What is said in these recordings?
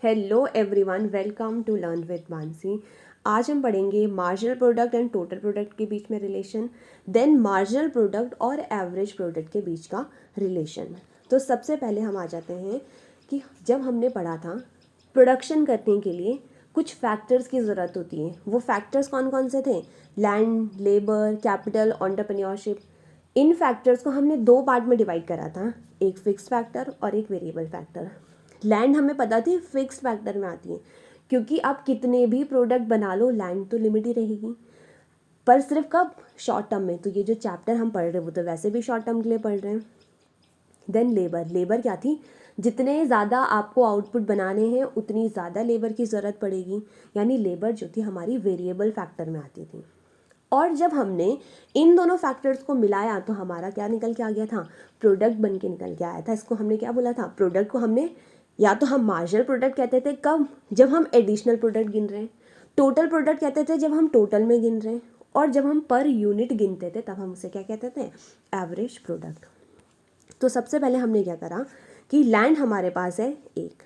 Hello everyone, welcome to learn with Mansi. आज हम पढ़ेंगे marginal product and total product के बीच में रिलेशन, देन मार्जिनल प्रोडक्ट और एवरेज प्रोडक्ट के बीच का रिलेशन। तो सबसे पहले हम आ जाते हैं कि जब हमने पढ़ा था प्रोडक्शन करने के लिए कुछ फैक्टर्स की ज़रूरत होती है। वो फैक्टर्स कौन कौन से थे? Land, labour, capital, entrepreneurship. इन फैक्टर्स को हमने दो पार्ट में डिवाइड करा था, एक फिक्स फैक्टर और एक वेरिएबल फैक्टर। लैंड हमें पता थी फिक्स्ड फैक्टर में आती है, क्योंकि आप कितने भी प्रोडक्ट बना लो लैंड तो लिमिट ही रहेगी, पर सिर्फ कब? शॉर्ट टर्म में। तो ये जो चैप्टर हम पढ़ रहे हैं वो तो वैसे भी शॉर्ट टर्म के लिए पढ़ रहे हैं। देन लेबर क्या थी? जितने ज़्यादा आपको आउटपुट बनाने हैं उतनी ज़्यादा लेबर की ज़रूरत पड़ेगी, यानी लेबर जो थी हमारी वेरिएबल फैक्टर में आती थी। और जब हमने इन दोनों फैक्टर्स को मिलाया तो हमारा क्या निकल के आ गया था? प्रोडक्ट बन के निकल के आया था। इसको हमने क्या बोला था? प्रोडक्ट को हमने या तो हम मार्जिनल प्रोडक्ट कहते थे कब? जब हम एडिशनल प्रोडक्ट गिन रहे हैं। टोटल प्रोडक्ट कहते थे जब हम टोटल में गिन रहे हैं। और जब हम पर यूनिट गिनते थे तब हम उसे क्या कहते थे? Average product. तो सबसे पहले हमने क्या करा कि लैंड हमारे पास है एक,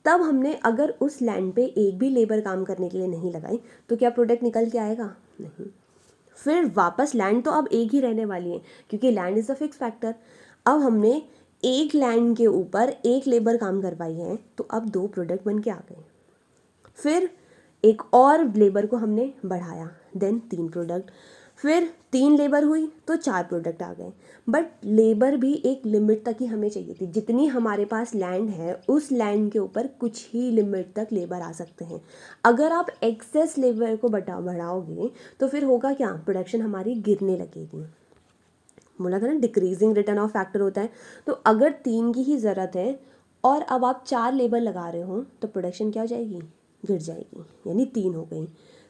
तब हमने अगर उस लैंड पे एक भी लेबर काम करने के लिए नहीं लगाई तो क्या प्रोडक्ट निकल के आएगा? नहीं। फिर वापस लैंड तो अब एक ही रहने वाली है, क्योंकि land is a fix factor. अब हमने एक लैंड के ऊपर एक लेबर काम करवाई है तो अब दो प्रोडक्ट बन के आ गए। फिर एक और लेबर को हमने बढ़ाया, देन तीन प्रोडक्ट। फिर तीन लेबर हुई तो चार प्रोडक्ट आ गए। बट लेबर भी एक लिमिट तक ही हमें चाहिए थी। जितनी हमारे पास लैंड है उस लैंड के ऊपर कुछ ही लिमिट तक लेबर आ सकते हैं। अगर आप एक्सेस लेबर को बढ़ाओगे तो फिर होगा क्या? प्रोडक्शन हमारी गिरने लगेगी। बोला था ना डिक्रीजिंग रिटर्न ऑफ फैक्टर होता है। तो अगर तीन की ही ज़रूरत है और अब आप चार लेबर लगा रहे हो तो प्रोडक्शन क्या हो जाएगी? गिर जाएगी, यानी तीन हो गई।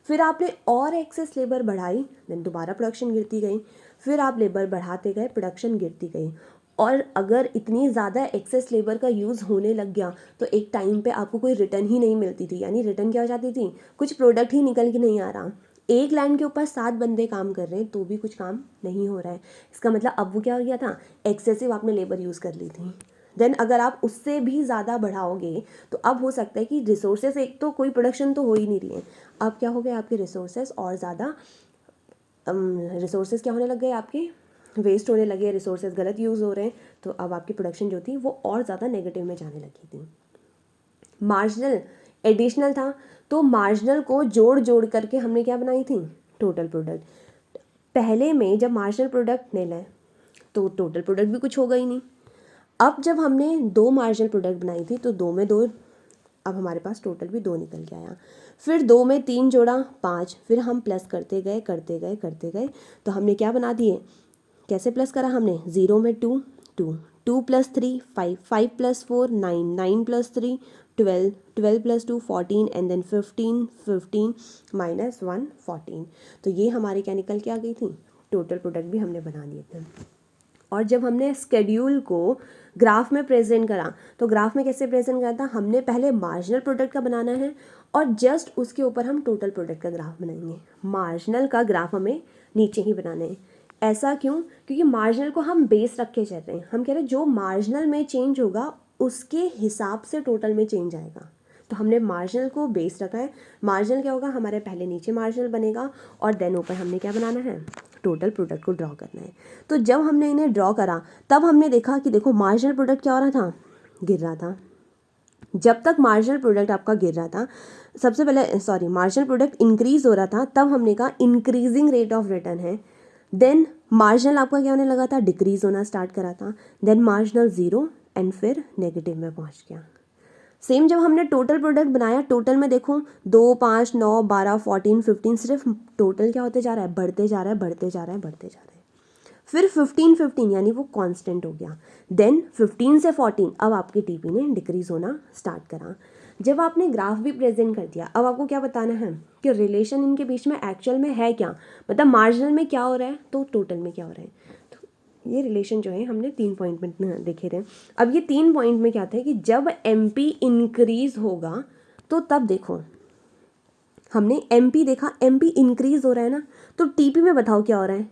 फिर आपने और एक्सेस लेबर बढ़ाई, देन दोबारा प्रोडक्शन गिरती गई। फिर आप लेबर बढ़ाते गए, प्रोडक्शन गिरती गई। और अगर इतनी ज़्यादा एक्सेस लेबर का यूज़ होने लग गया तो एक टाइम पे आपको कोई रिटर्न ही नहीं मिलती थी, यानी रिटर्न क्या हो जाती थी? कुछ प्रोडक्ट ही निकल के नहीं आ रहा। एक लैंड के ऊपर 7 बंदे काम कर रहे हैं तो भी कुछ काम नहीं हो रहा है। इसका मतलब अब वो क्या हो गया था? एक्सेसिव आपने लेबर यूज़ कर ली थी। देन अगर आप उससे भी ज़्यादा बढ़ाओगे तो अब हो सकता है कि रिसोर्सेज, एक तो कोई प्रोडक्शन तो हो ही नहीं रही है, अब क्या हो गया? आपके रिसोर्सेज और ज़्यादा रिसोर्सेज क्या होने लग गए? आपके वेस्ट होने लगे, रिसोर्सेज गलत यूज़ हो रहे हैं। तो अब आपकी प्रोडक्शन जो थी वो और ज़्यादा नेगेटिव में जाने लगी थी। मार्जिनल एडिशनल था, तो मार्जिनल को जोड़ जोड़ करके हमने क्या बनाई थी? Total product. पहले में जब मार्जिनल प्रोडक्ट निल है तो टोटल प्रोडक्ट भी कुछ होगा ही नहीं। अब जब हमने दो मार्जिनल प्रोडक्ट बनाई थी तो दो में दो, अब हमारे पास टोटल भी दो निकल के आया। फिर दो में तीन जोड़ा, पाँच। फिर हम प्लस करते गए करते गए करते गए तो हमने क्या बना दिए? कैसे प्लस करा हमने? ज़ीरो में two, two, two plus three five, five plus four nine, nine plus three 12, 12 plus two 14 and then 15, 15 minus 1 14। तो ये हमारे क्या निकल के आ गई थी? टोटल प्रोडक्ट भी हमने बना दिए थे। और जब हमने स्केड्यूल को ग्राफ में प्रेजेंट करा तो ग्राफ में कैसे प्रेजेंट करा था? हमने पहले मार्जिनल प्रोडक्ट का बनाना है और जस्ट उसके ऊपर हम टोटल प्रोडक्ट का ग्राफ बनाएंगे। मार्जिनल का ग्राफ हमें नीचे ही बनाना है। ऐसा क्यों? क्योंकि मार्जिनल को हम बेस रख के चल रहे हैं। हम कह रहे हैं जो मार्जिनल में चेंज होगा उसके हिसाब से टोटल में चेंज आएगा। तो हमने मार्जिनल को बेस रखा है। मार्जिनल क्या होगा? हमारे पहले नीचे मार्जिनल बनेगा और देन ऊपर हमने क्या बनाना है? टोटल प्रोडक्ट को ड्रॉ करना है। तो जब हमने इन्हें ड्रॉ करा तब हमने देखा कि देखो मार्जिनल प्रोडक्ट क्या हो रहा था? गिर रहा था। जब तक मार्जिनल प्रोडक्ट आपका गिर रहा था, सबसे पहले मार्जिनल प्रोडक्ट इंक्रीज हो रहा था, तब हमने कहा इंक्रीजिंग रेट ऑफ रिटर्न है। देन मार्जिनल आपका क्या होने लगा था? डिक्रीज होना स्टार्ट करा था। देन मार्जिनल ज़ीरो एंड फिर नेगेटिव में पहुंच गया। सेम जब हमने टोटल प्रोडक्ट बनाया, टोटल में देखो 2, 5, 9, 12, 14, 15, सिर्फ टोटल क्या होते जा रहा है? बढ़ते जा रहा है, बढ़ते जा रहा है, बढ़ते जा रहा है। फिर 15, 15 यानी वो कांस्टेंट हो गया। देन 15 से 14 अब आपकी टीपी ने डिक्रीज होना स्टार्ट करा। जब आपने ग्राफ भी प्रेजेंट कर दिया, अब आपको क्या बताना है कि रिलेशन इनके बीच में एक्चुअल में है क्या? मतलब मार्जिनल में क्या हो रहा है तो टोटल में क्या हो रहा है। ये रिलेशन जो है हमने 3 पॉइंट में देखे थे। अब ये 3 पॉइंट में क्या था कि जब एमपी इंक्रीज होगा तो तब देखो हमने एमपी देखा, एमपी इंक्रीज हो रहा है ना, तो टीपी में बताओ क्या हो रहा है?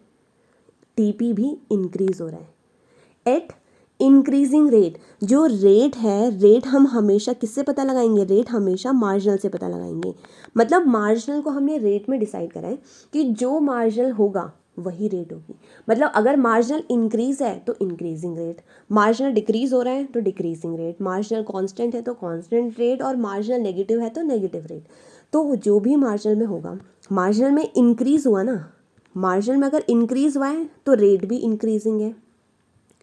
टीपी भी इंक्रीज हो रहा है एट इंक्रीजिंग रेट, जो रेट है, रेट हम हमेशा किससे पता लगाएंगे, रेट हमेशा मार्जिनल से पता लगाएंगे। मतलब मार्जिनल को हमने रेट में डिसाइड करा है कि जो मार्जिनल होगा वही रेट होगी। मतलब अगर मार्जिनल इंक्रीज है तो इंक्रीजिंग रेट, मार्जिनल डिक्रीज हो रहा है तो डिक्रीजिंग रेट, मार्जिनल कांस्टेंट है तो कांस्टेंट रेट, और मार्जिनल नेगेटिव है तो नेगेटिव रेट। तो जो भी मार्जिनल में होगा, मार्जिनल में इंक्रीज हुआ ना, मार्जिनल में अगर इंक्रीज हुआ है तो रेट भी इंक्रीजिंग है।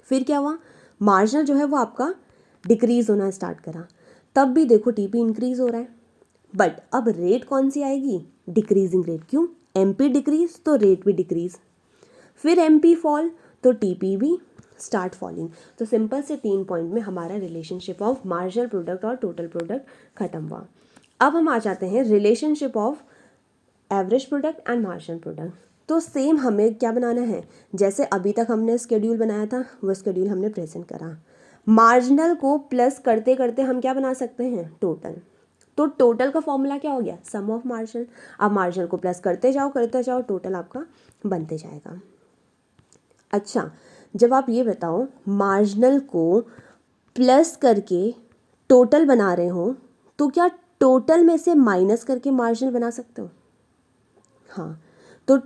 फिर क्या हुआ, मार्जिनल जो है वो आपका डिक्रीज होना स्टार्ट करा, तब भी देखो टीपी इंक्रीज हो रहा है, बट अब रेट कौन सी आएगी, डिक्रीजिंग रेट। क्यों, एमपी डिक्रीज तो रेट भी डिक्रीज, फिर एमपी फॉल तो टीपी भी स्टार्ट फॉलिंग। तो सिंपल से 3 पॉइंट में हमारा रिलेशनशिप ऑफ मार्जिनल प्रोडक्ट और टोटल प्रोडक्ट खत्म हुआ। अब हम आ जाते हैं relationship of average product and marginal product. तो सेम हमें क्या बनाना है, जैसे अभी तक हमने स्केड्यूल बनाया था वो स्केड्यूल हमने प्रेजेंट करा। मार्जिनल को प्लस करते करते हम क्या बना सकते हैं, टोटल। तो टोटल का फॉर्मूला क्या हो गया, सम ऑफ मार्जिनल। अब मार्जिनल को प्लस करते जाओ, टोटल आपका बनते जाएगा। अच्छा, जब आप ये बताओ मार्जिनल को प्लस करके टोटल बना रहे हो तो क्या टोटल में से माइनस करके मार्जिनल बना सकते हो? हाँ, तो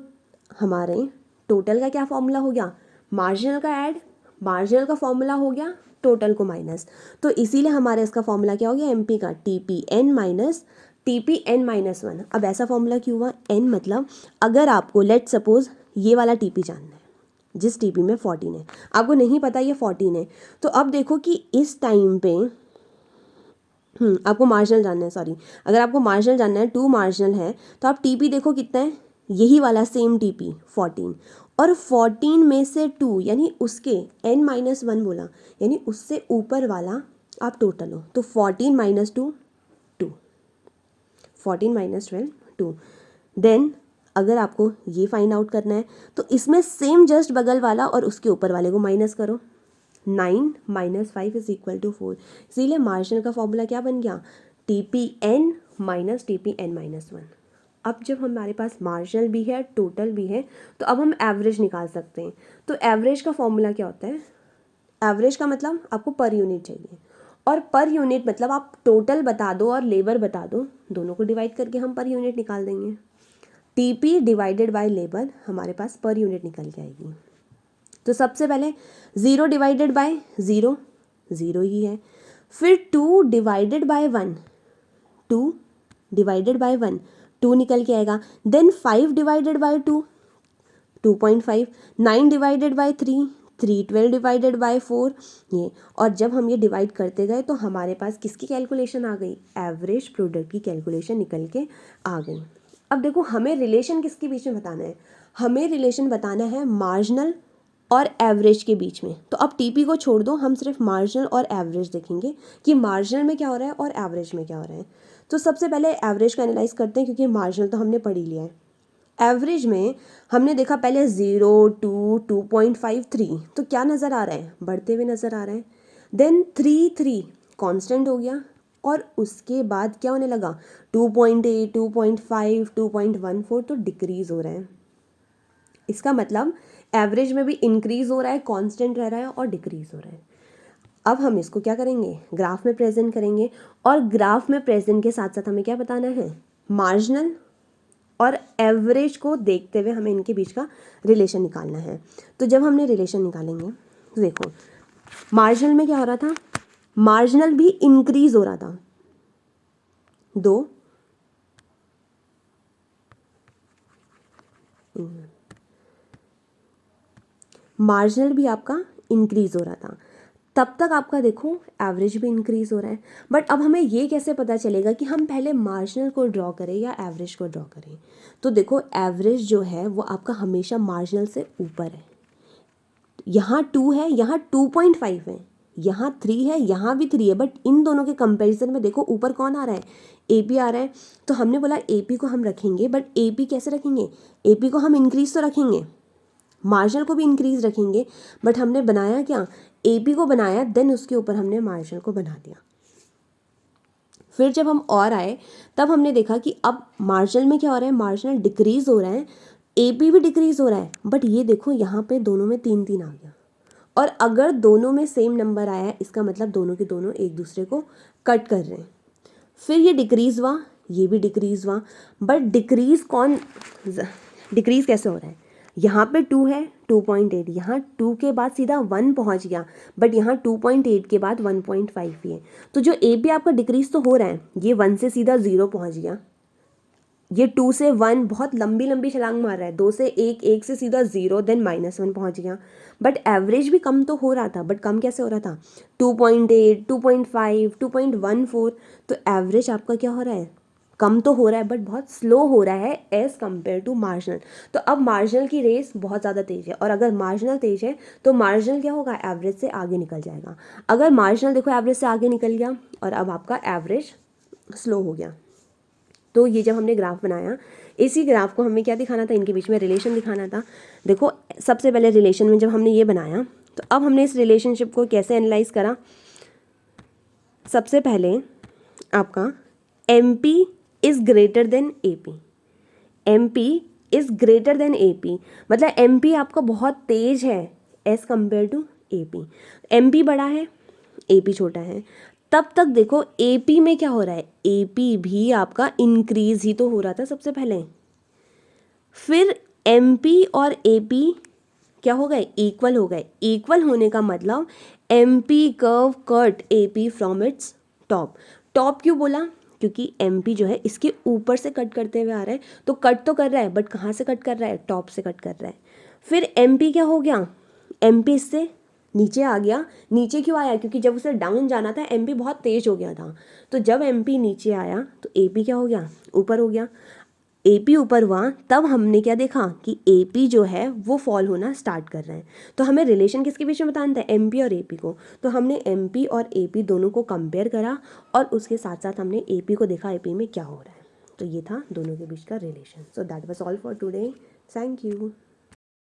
हमारे टोटल का क्या फॉर्मूला हो गया, मार्जिनल का ऐड, मार्जिनल का फॉर्मूला हो गया टोटल को माइनस। तो इसीलिए हमारे इसका फॉर्मूला क्या हो गया, एमपी का TPN-1। अब ऐसा फॉर्मूला क्यों हुआ, एन मतलब अगर आपको लेट सपोज ये वाला टीपी जानना है, जिस टीपी में 14 है, आपको नहीं पता ये 14 है, तो अब देखो कि इस टाइम पे आपको मार्जिनल जानना है, सॉरी, अगर आपको मार्जिनल जानना है, 2 मार्जिनल है, तो आप टीपी देखो कितना है, यही वाला सेम टीपी 14, और 14 में से 2 यानी उसके n-1 बोला, यानी उससे ऊपर वाला आप टोटल हो, तो 14 - 2 2, 14 - 12 2। देन अगर आपको ये फाइंड आउट करना है तो इसमें सेम जस्ट बगल वाला और उसके ऊपर वाले को माइनस करो, 9 - 5 = 4। इसीलिए मार्जिनल का फॉर्मूला क्या बन गया, TPN - TPN-1। अब जब हमारे पास मार्जिनल भी है, टोटल भी है, तो अब हम एवरेज निकाल सकते हैं। तो एवरेज का फॉर्मूला क्या होता है, एवरेज का मतलब आपको पर यूनिट चाहिए, और पर यूनिट मतलब आप टोटल बता दो और लेबर बता दो, दोनों को डिवाइड करके हम पर यूनिट निकाल देंगे। टीपी डिवाइडेड बाय लेबर हमारे पास पर यूनिट निकल के आएगी। तो सबसे पहले 0 डिवाइडेड बाय 0, 0 ही है, फिर 2 डिवाइडेड बाय 1, 2 डिवाइडेड बाय 1, 2 निकल के आएगा। Then 5 divided by 2, 2.5, 9 divided by 3, 3, 12 divided by 4, ये। और जब हम ये डिवाइड करते गए तो हमारे पास किसकी कैलकुलेशन आ गई, एवरेज प्रोडक्ट की कैलकुलेशन निकल के आ गई। अब देखो हमें रिलेशन किसके बीच में बताना है, हमें रिलेशन बताना है मार्जिनल और एवरेज के बीच में। तो अब टीपी को छोड़ दो, हम सिर्फ मार्जिनल और एवरेज देखेंगे कि मार्जिनल में क्या हो रहा है और एवरेज में क्या हो रहा है। तो सबसे पहले एवरेज का एनालाइज करते हैं, क्योंकि मार्जिनल तो हमने पढ़ ही लिया है। एवरेज में हमने देखा पहले 0, 2, 2.5, 3, तो क्या नज़र आ रहा है, बढ़ते हुए नज़र आ रहा है। देन 3, 3 कांस्टेंट हो गया, और उसके बाद क्या होने लगा, 2.8, 2.5, 2.14, तो डिक्रीज हो रहा है। इसका मतलब एवरेज में भी इंक्रीज हो रहा है, कांस्टेंट रह रहा है और डिक्रीज हो रहा है। अब हम इसको क्या करेंगे, ग्राफ में प्रेजेंट करेंगे, और ग्राफ में प्रेजेंट के साथ साथ हमें क्या बताना है, मार्जिनल और एवरेज को देखते हुए हमें इनके बीच का रिलेशन निकालना है। तो जब हमने रिलेशन निकालेंगे तो देखो मार्जिनल में क्या हो रहा था, मार्जिनल भी इंक्रीज हो रहा था, 2 मार्जिनल भी आपका इंक्रीज हो रहा था, तब तक आपका देखो एवरेज भी इंक्रीज हो रहा है। बट अब हमें ये कैसे पता चलेगा कि हम पहले मार्जिनल को ड्रॉ करें या एवरेज को ड्रॉ करें। तो देखो एवरेज जो है वो आपका हमेशा मार्जिनल से ऊपर है, यहाँ 2 है, यहाँ 2.5 है, यहाँ 3 है, यहाँ भी 3 है, बट इन दोनों के कंपैरिजन में देखो ऊपर कौन आ रहा है, एपी आ रहा है। तो हमने बोला एपी को हम रखेंगे, बट एपी कैसे रखेंगे, एपी को हम इंक्रीज तो रखेंगे, मार्जिनल को भी इंक्रीज रखेंगे, बट हमने बनाया क्या, एपी को बनाया, देन उसके ऊपर हमने मार्जिनल को बना दिया। फिर जब हम और आए तब हमने देखा कि अब मार्जिनल में क्या हो रहा है, मार्जिनल डिक्रीज हो रहा है, एपी भी डिक्रीज हो रहा है, बट ये देखो यहाँ पे दोनों में 3 3 आ गया, और अगर दोनों में सेम नंबर आया है इसका मतलब दोनों के दोनों एक दूसरे को कट कर रहे हैं। फिर ये डिक्रीज़ हुआ, ये भी डिक्रीज़ हुआ, बट डिक्रीज़ कैसे हो रहा है? यहाँ पे 2 है 2.8, यहाँ 2 के बाद सीधा 1 पहुँच गया, बट यहाँ 2.8 के बाद 1.5 ही है। तो जो ए पी आपका डिक्रीज़ तो हो रहा है, ये 1 से सीधा 0 पहुँच गया, ये 2 से 1 बहुत लंबी लंबी छलांग मार रहा है, 2 से 1, 1 से सीधा 0, देन -1 पहुँच गया। बट एवरेज भी कम तो हो रहा था, बट कम कैसे हो रहा था? 2.8, 2.5, 2.14, तो एवरेज आपका क्या हो रहा है? कम तो हो रहा है बट बहुत स्लो हो रहा है एज़ कम्पेयर टू मार्जिनल। तो अब मार्जिनल की रेस बहुत ज़्यादा तेज़ है, और अगर मार्जिनल तेज़ है तो मार्जिनल क्या होगा? एवरेज से आगे निकल जाएगा। अगर मार्जिनल देखो एवरेज से आगे निकल गया और अब आपका एवरेज स्लो हो गया। तो ये जब हमने ग्राफ बनाया, इसी ग्राफ को हमें क्या दिखाना था? इनके बीच में रिलेशन दिखाना था। देखो सबसे पहले रिलेशन में जब हमने ये बनाया, तो अब हमने इस रिलेशनशिप को कैसे एनालाइज करा? सबसे पहले आपका M P is greater than A P, M P is greater than A P, मतलब एम पी आपका बहुत तेज है as compared to A P. M P बड़ा है, ए पी छोटा है। तब तक देखो ए पी में क्या हो रहा है? ए पी भी आपका इंक्रीज ही तो हो रहा था सबसे पहले। फिर एम पी और ए पी क्या हो गए? इक्वल हो गए। इक्वल होने का मतलब M P curve cut A P from its top. Top क्यों बोला? क्योंकि एम पी जो है इसके ऊपर से कट करते हुए आ रहा है, तो कट तो कर रहा है बट कहाँ से कट कर रहा है? टॉप से कट कर रहा है। फिर एम पी क्या हो गया? एम पी इससे नीचे आ गया। नीचे क्यों आया? क्योंकि जब उसे डाउन जाना था एम पी बहुत तेज हो गया था, तो जब एम पी नीचे आया तो ए पी क्या हो गया? ऊपर हो गया। ए पी ऊपर हुआ तब हमने क्या देखा कि ए पी जो है वो फॉल होना स्टार्ट कर रहे हैं। तो हमें रिलेशन किसके बीच में बताना था? एम पी और ए पी को। तो हमने एम पी और ए पी दोनों को कंपेयर करा और उसके साथ साथ हमने ए पी को देखा ए पी में क्या हो रहा है। तो ये था दोनों के बीच का relation. So that was all for today. Thank you.